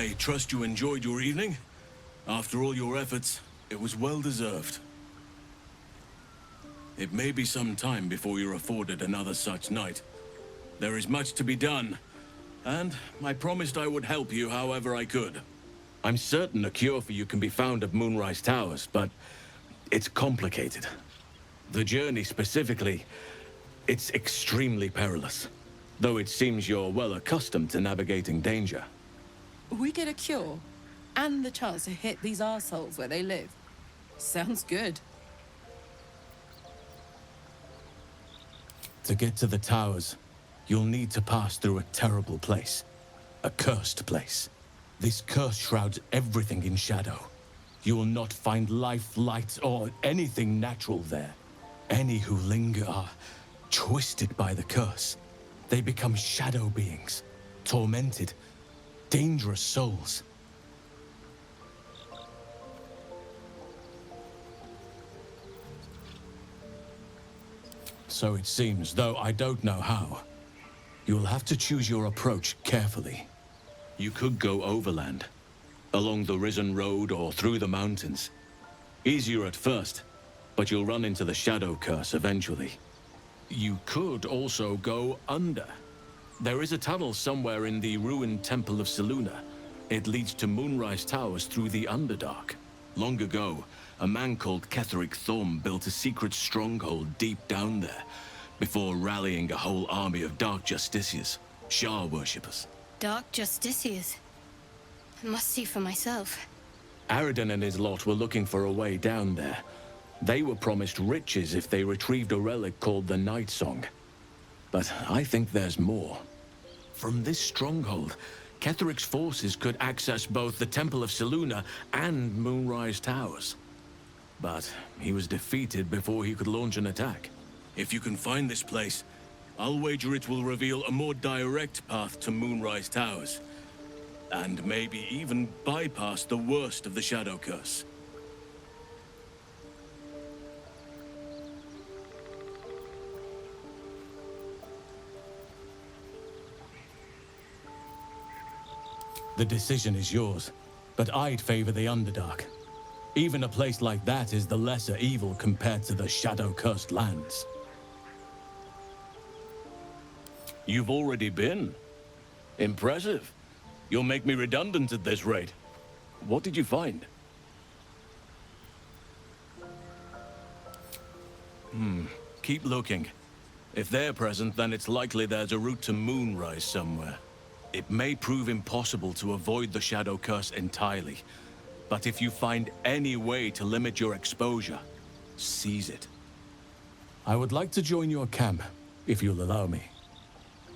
I trust you enjoyed your evening. After all your efforts, it was well deserved. It may be some time before you're afforded another such night. There is much to be done, and I promised I would help you however I could. I'm certain a cure for you can be found at Moonrise Towers, but it's complicated. The journey specifically, it's extremely perilous. Though it seems you're well accustomed to navigating danger. We get a cure, and the chance to hit these arseholes where they live. Sounds good. To get to the towers, you'll need to pass through a terrible place. A cursed place. This curse shrouds everything in shadow. You will not find life, light, or anything natural there. Any who linger are twisted by the curse. They become shadow beings, tormented, dangerous souls. So it seems, though I don't know how. You'll have to choose your approach carefully. You could go overland, along the Risen Road or through the mountains. Easier at first, but you'll run into the shadow curse eventually. You could also go under. There is a tunnel somewhere in the ruined Temple of Selûne. It leads to Moonrise Towers through the Underdark. Long ago, a man called Ketheric Thorm built a secret stronghold deep down there, before rallying a whole army of Dark Justiciars, Shah worshippers. Dark Justiciars? I must see for myself. Aridon and his lot were looking for a way down there. They were promised riches if they retrieved a relic called the Night Song. But I think there's more. From this stronghold, Ketheric's forces could access both the Temple of Selûne and Moonrise Towers. But he was defeated before he could launch an attack. If you can find this place, I'll wager it will reveal a more direct path to Moonrise Towers. And maybe even bypass the worst of the Shadow Curse. The decision is yours, but I'd favor the Underdark. Even a place like that is the lesser evil compared to the shadow-cursed lands. You've already been? Impressive. You'll make me redundant at this rate. What did you find? Keep looking. If they're present, then it's likely there's a route to Moonrise somewhere. It may prove impossible to avoid the Shadow Curse entirely, but if you find any way to limit your exposure, seize it. I would like to join your camp, if you'll allow me.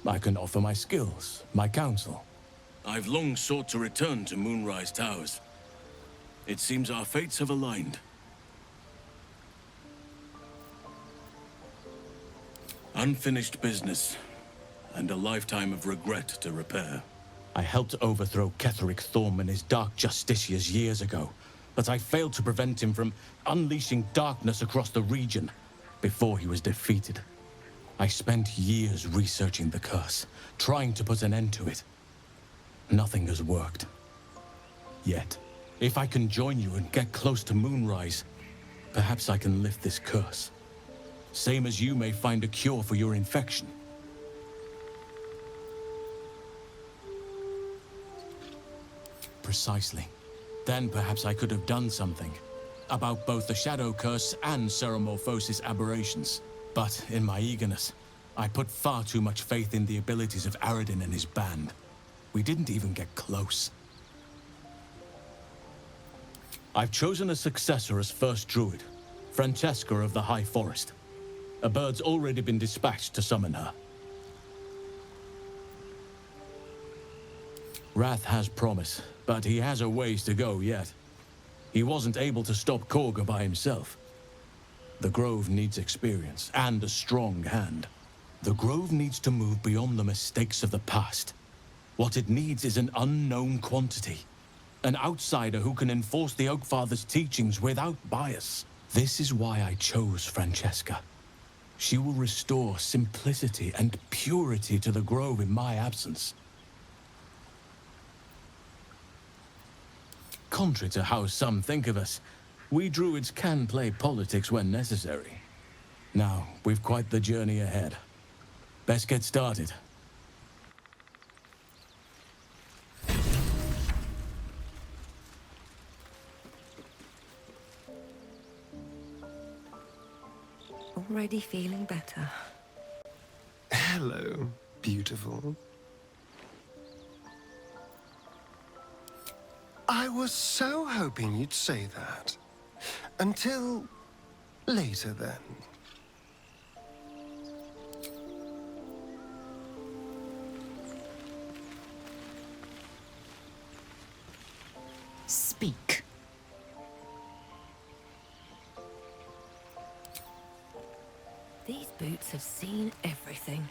I can offer my skills, my counsel. I've long sought to return to Moonrise Towers. It seems our fates have aligned. Unfinished business, and a lifetime of regret to repair. I helped overthrow Ketheric Thorm and his Dark Justiciars years ago, but I failed to prevent him from unleashing darkness across the region before he was defeated. I spent years researching the curse, trying to put an end to it. Nothing has worked. Yet, if I can join you and get close to Moonrise, perhaps I can lift this curse. Same as you may find a cure for your infection. Precisely. Then perhaps I could have done something about both the Shadow Curse and Ceremorphosis aberrations. But in my eagerness, I put far too much faith in the abilities of Aridon and his band. We didn't even get close. I've chosen a successor as first druid, Francesca of the High Forest. A bird's already been dispatched to summon her. Wrath has promise, but he has a ways to go yet. He wasn't able to stop Korga by himself. The Grove needs experience and a strong hand. The Grove needs to move beyond the mistakes of the past. What it needs is an unknown quantity. An outsider who can enforce the Oakfather's teachings without bias. This is why I chose Francesca. She will restore simplicity and purity to the Grove in my absence. contrary to how some think of us, we druids can play politics when necessary. Now, we've quite the journey ahead. Best get started. Already feeling better. Hello, beautiful. I was so hoping you'd say that. Until later, then. Speak. These boots have seen everything.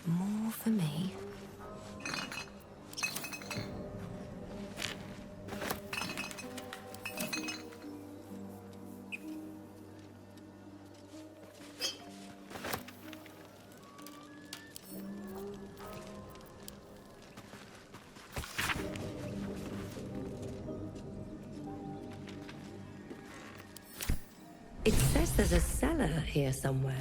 More for me. It says there's a cellar here somewhere.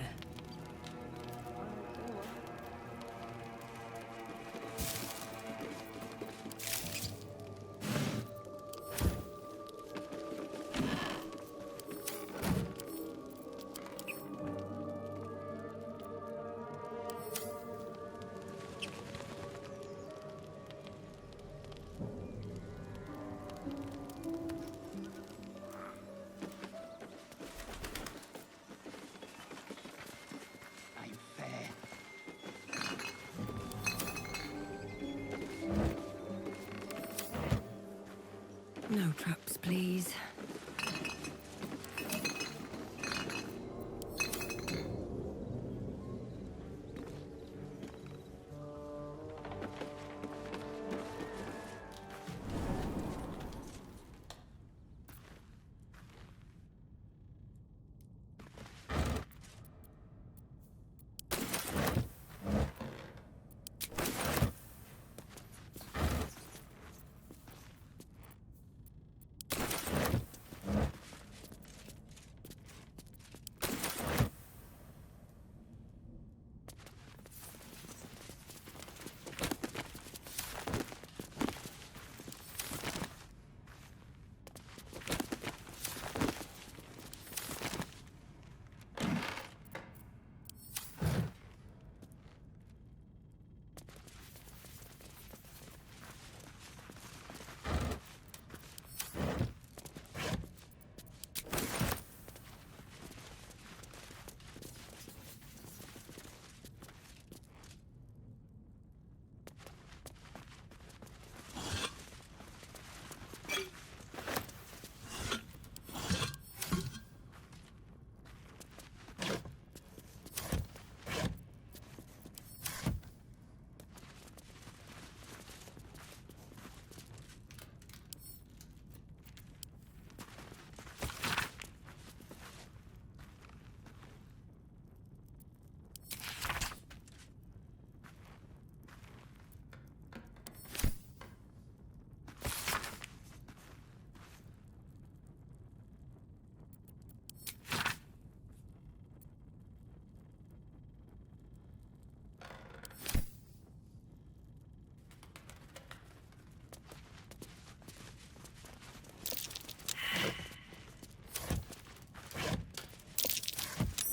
No traps, please.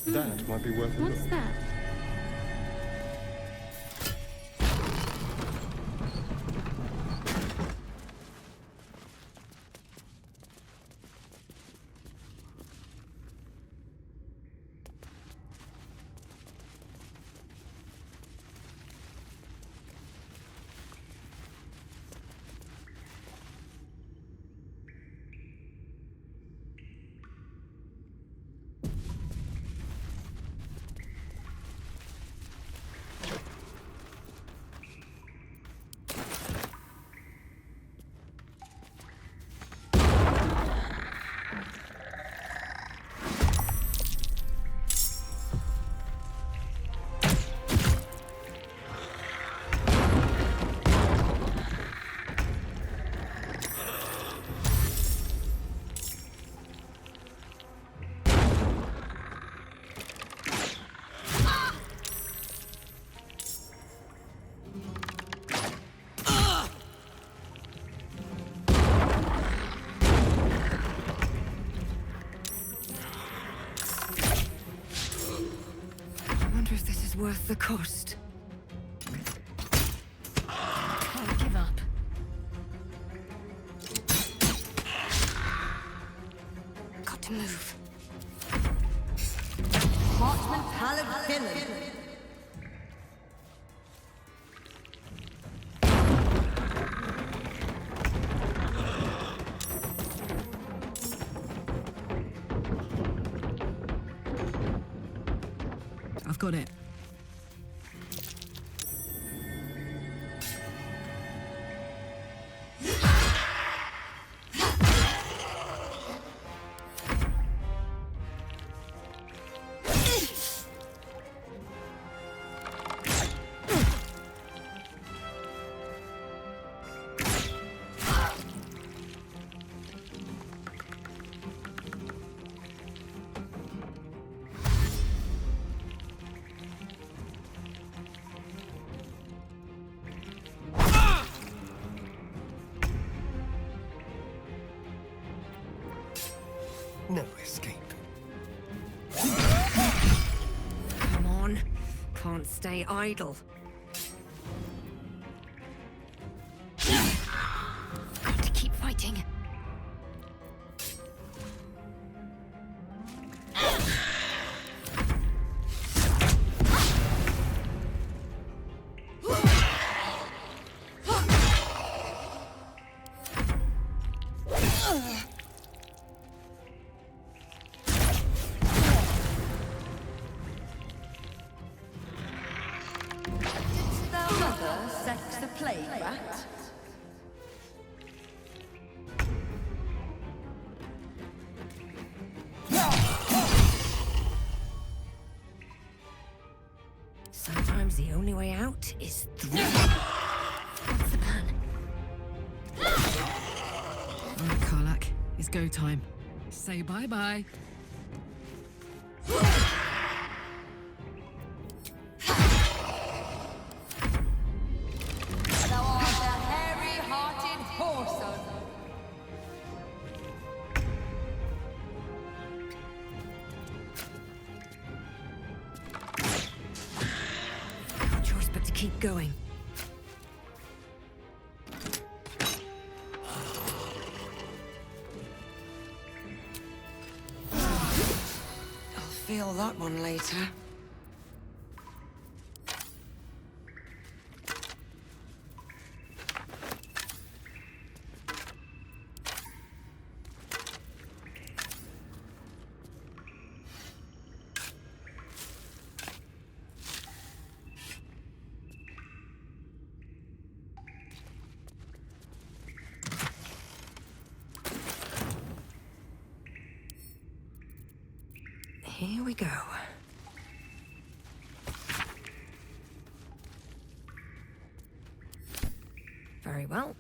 That might be worth a look. What's that? worth the cost. Can't give up. Got to move. Parchment pallid villain. I've got it. No escape. Come on. Can't stay idle. Got to keep fighting. Sets the plague rat. Sometimes the only way out is through. What's the plan? All right, Karlak. It's go time. Say bye-bye. Thou art a hairy-hearted whoreson. No choice but to keep going. I'll feel that one later. Here we go. Very well.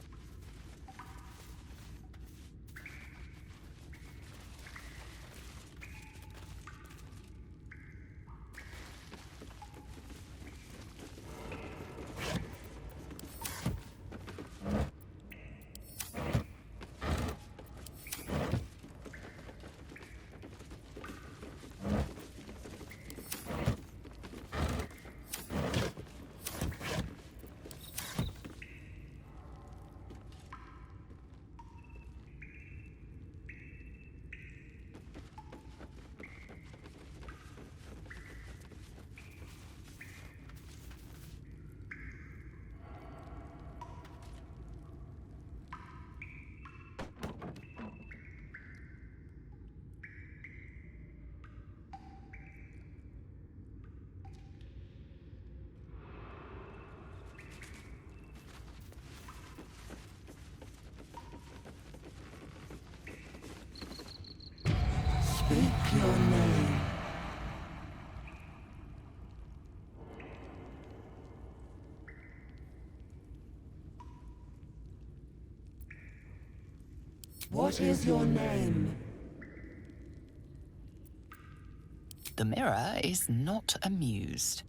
Speak your name. What is your name? The mirror is not amused.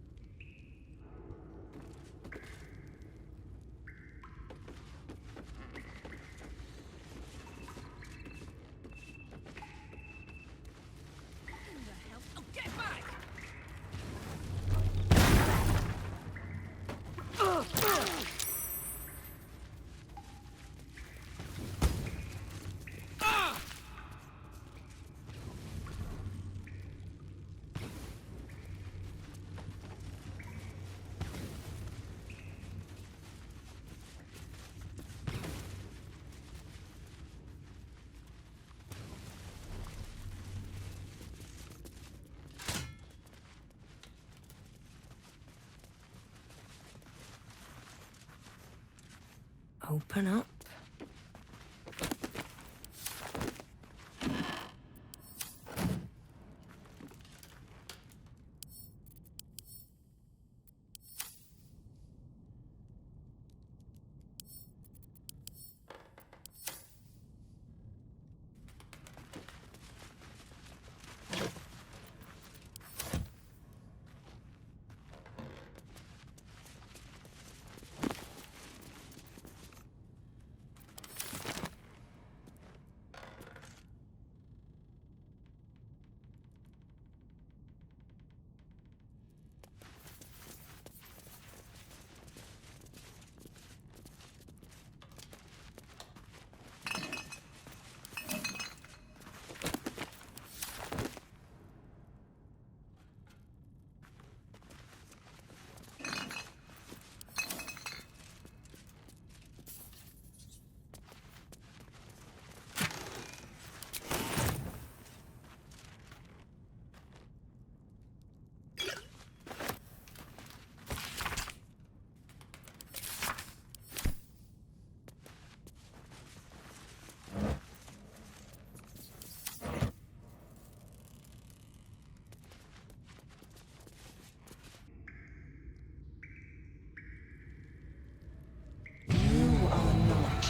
Open up.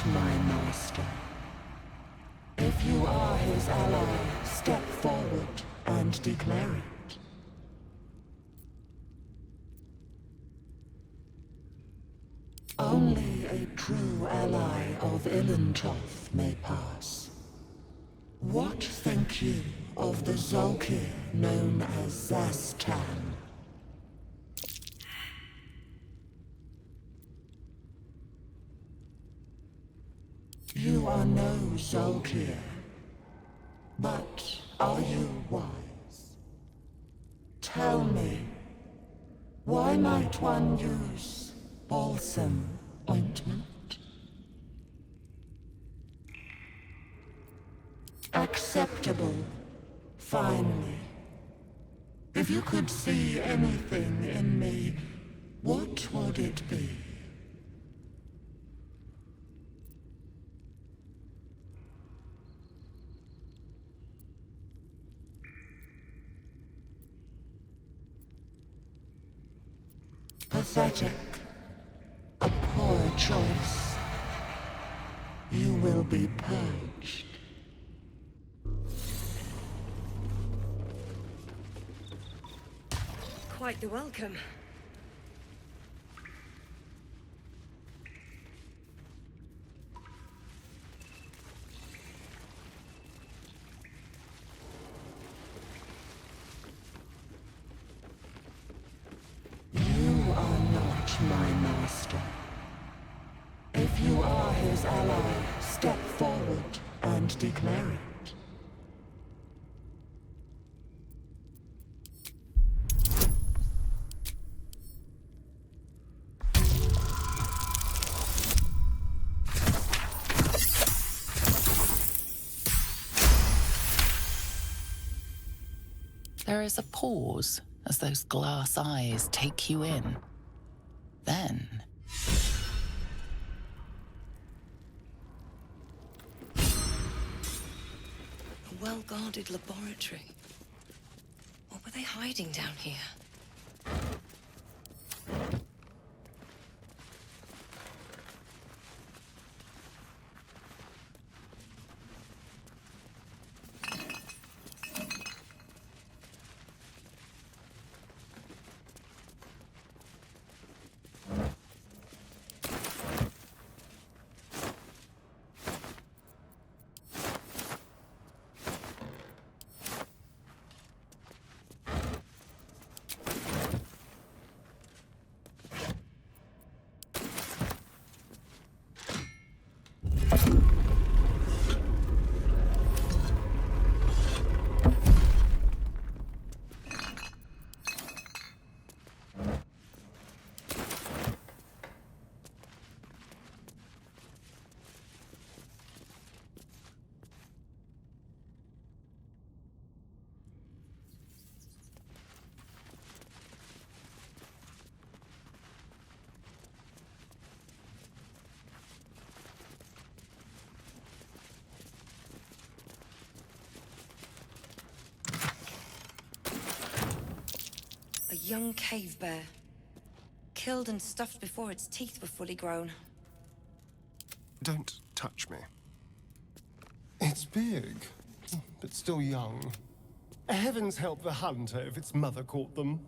My master. If you are his ally, step forward and declare it. Only a true ally of Ilintoth may pass. What think you of the Zolkir known as Zastan? You are no Zolkir, but are you wise? Tell me, why might one use balsam ointment? Acceptable, finally. If you could see anything in me, what would it be? Pathetic. A poor choice. You will be purged. Quite the welcome. My master. If you are his ally, step forward and declare it. There is a pause as those glass eyes take you in. Then... A well-guarded laboratory. What were they hiding down here? young cave bear. Killed and stuffed before its teeth were fully grown. Don't touch me. It's big, but still young. Heavens help the hunter if its mother caught them.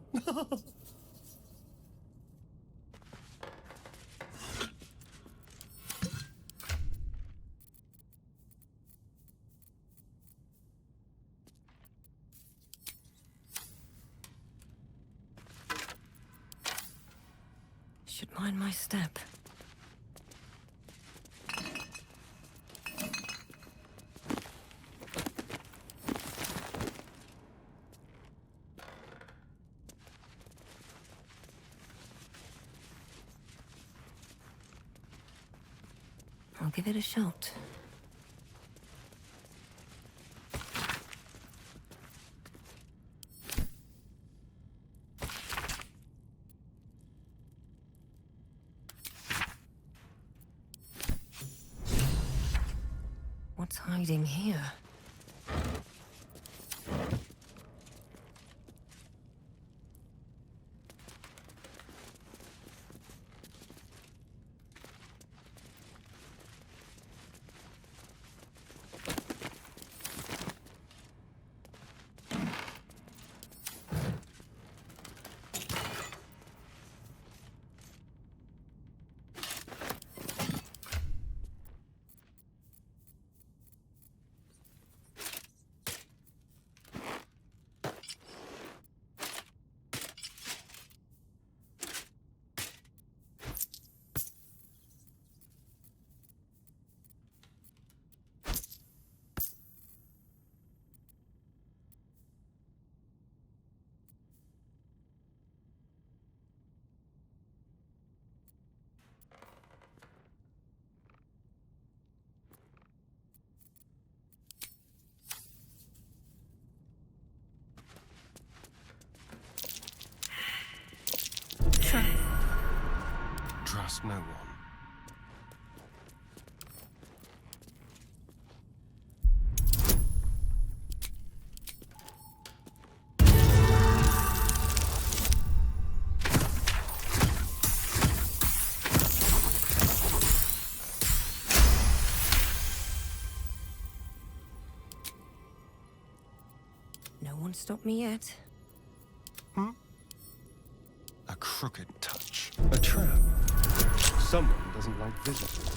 Should mind my step. I'll give it a shot. What's hiding here? Trust no one. No one stopped me yet. A crooked touch. A trap. Someone doesn't like visitors.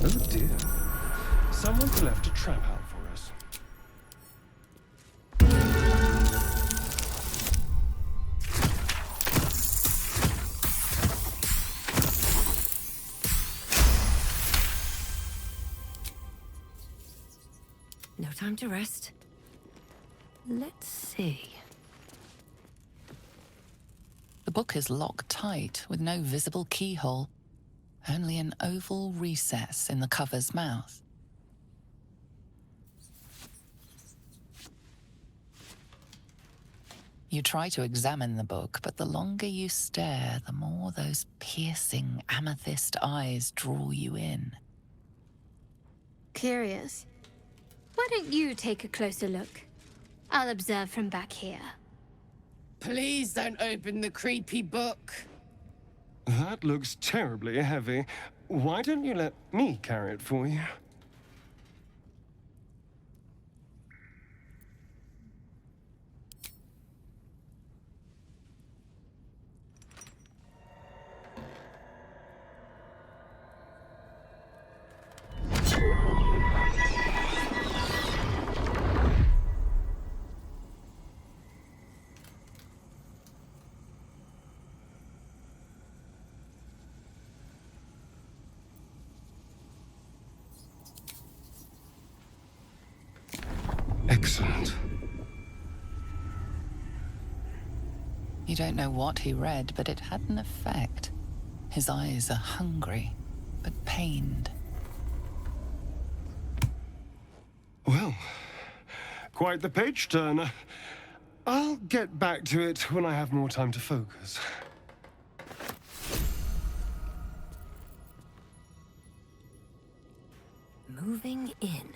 Oh dear. Someone's left a trap out for us. No time to rest. Let's see. The book is locked tight with no visible keyhole, only an oval recess in the cover's mouth. You try to examine the book, but the longer you stare, the more those piercing amethyst eyes draw you in. Curious. Why don't you take a closer look? I'll observe from back here. Please don't open the creepy book. That looks terribly heavy. Why don't you let me carry it for you? Excellent. You don't know what he read, but it had an effect. His eyes are hungry, but pained. Well, quite the page turner. I'll get back to it when I have more time to focus. Moving in.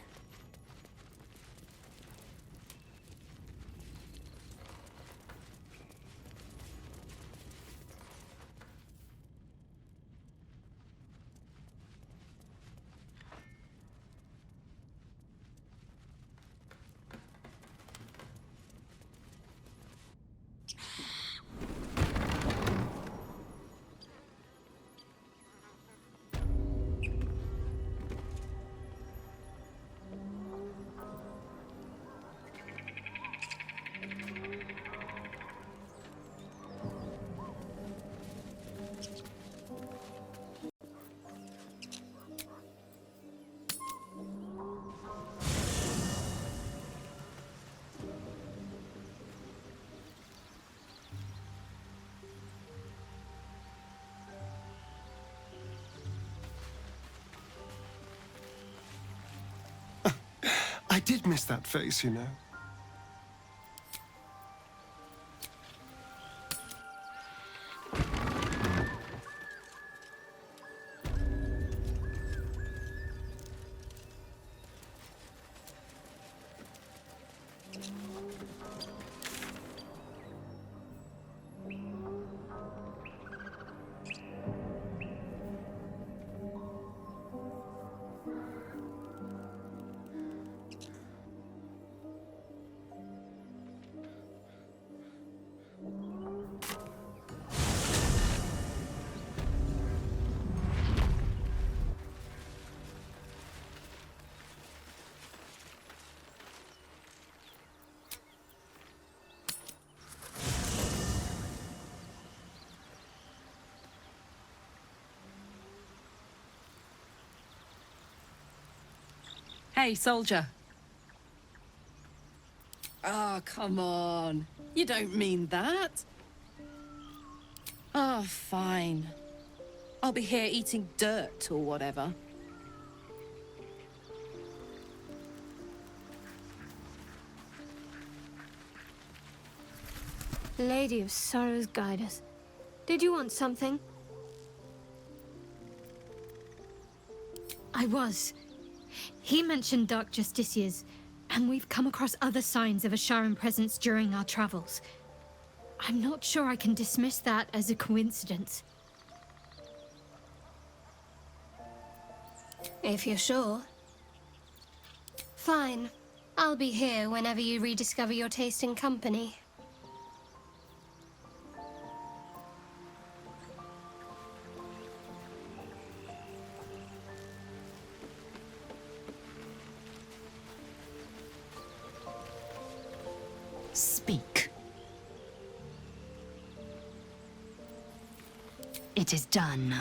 I did miss that face, you know. Hey, soldier. Oh, come on. You don't mean that. Oh, fine. I'll be here eating dirt or whatever. Lady of Sorrows, guide us. Did you want something? I was. He mentioned Dark Justiciars, and we've come across other signs of a Sharon presence during our travels. I'm not sure I can dismiss that as a coincidence. If you're sure. Fine. I'll be here whenever you rediscover your taste in company. Speak. It is done.